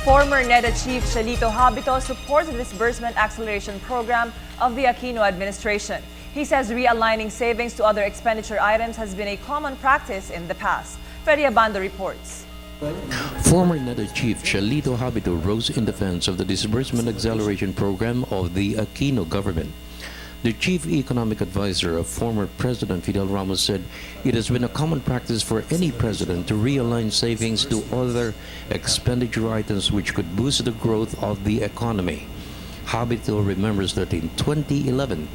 Former NEDA Chief Habito supports the disbursement acceleration program of the Aquino administration. He says realigning savings to other expenditure items has been a common practice in the past. Freddie Abando reports. Former NEDA Chief Habito rose in defense of the disbursement acceleration program of the Aquino government. The chief economic advisor of former President Fidel Ramos said it has been a common practice for any president to realign savings to other expenditure items which could boost the growth of the economy. Habito remembers that in 2011,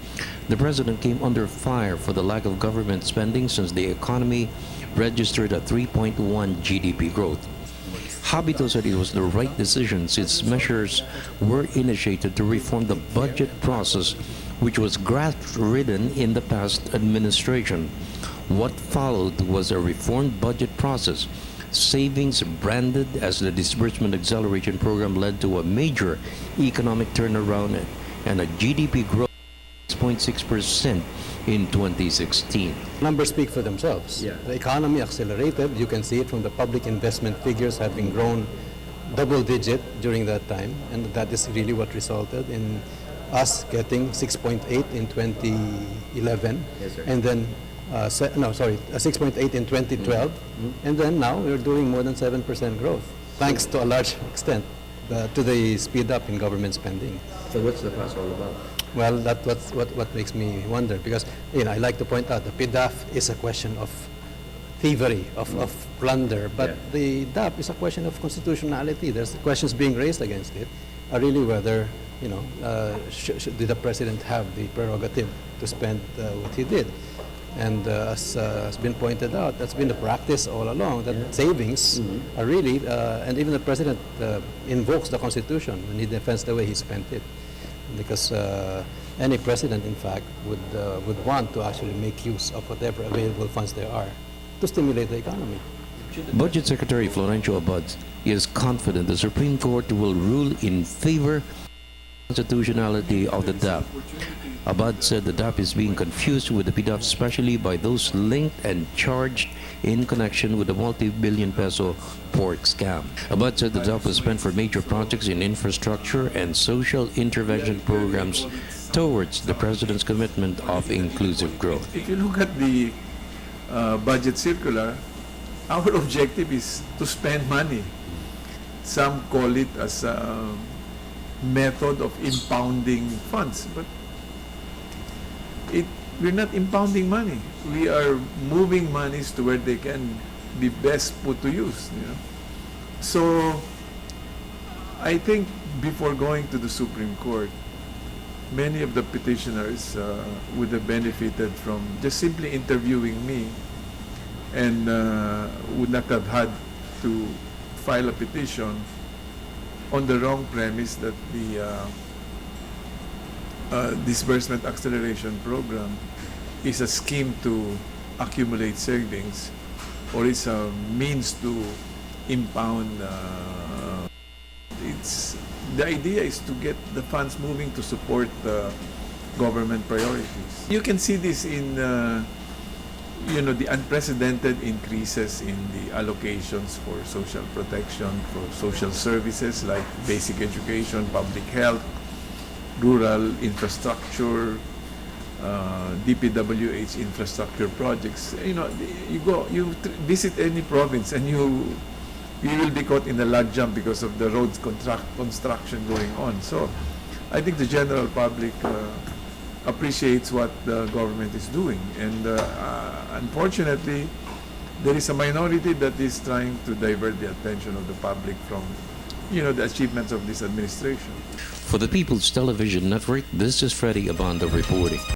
the president came under fire for the lack of government spending since the economy registered a 3.1 GDP growth. Habito said it was the right decision since measures were initiated to reform the budget process, which was graft-ridden in the past administration. What followed was a reformed budget process. Savings branded as the disbursement acceleration program led to a major economic turnaround and a GDP growth of 6.6% in 2016. Numbers speak for themselves. Yeah. The economy accelerated. You can see it from the public investment figures having grown double-digit during that time, and that is really what resulted in us getting 6.8 in 2011, Yes, sir. and then 6.8 in 2012, and then now we're doing more than 7% growth, thanks to a large extent to the speed up in government spending. So what's the fuss all about? Well, that's what makes me wonder, because I like to point out the PDAF is a question of thievery, of plunder, but Yeah. the DAP is a question of constitutionality. There's questions being raised against it, really whether did the president have the prerogative to spend what he did. And as has been pointed out, that's been the practice all along, that savings are really, and even the president invokes the Constitution when he defends the way he spent it. Because any president, in fact, would want to actually make use of whatever available funds there are to stimulate the economy. Budget Secretary Florencio Abad is confident the Supreme Court will rule in favor constitutionality of the DAP. Abad said the DAP is being confused with the PDAP, especially by those linked and charged in connection with the multi-billion peso pork scam. Abad said the DAP was spent for major projects in infrastructure and social intervention programs towards the president's commitment of inclusive growth. If you look at the budget circular, our objective is to spend money. Some call it as a method of impounding funds, but we're not impounding money. We are moving monies to where they can be best put to use. So I think before going to the Supreme Court, many of the petitioners would have benefited from just simply interviewing me, and would not have had to file a petition on the wrong premise that the disbursement acceleration program is a scheme to accumulate savings, or it's a means to impound. The idea is to get the funds moving to support government priorities. You can see this in the unprecedented increases in the allocations for social protection, for social services like basic education, public health, rural infrastructure, DPWH infrastructure projects. You visit any province and you will be caught in a log jam because of the roads construction going on. So I think the general public appreciates what the government is doing, and unfortunately there is a minority that is trying to divert the attention of the public from the achievements of this administration. For the People's Television Network, this is Freddie Abando reporting.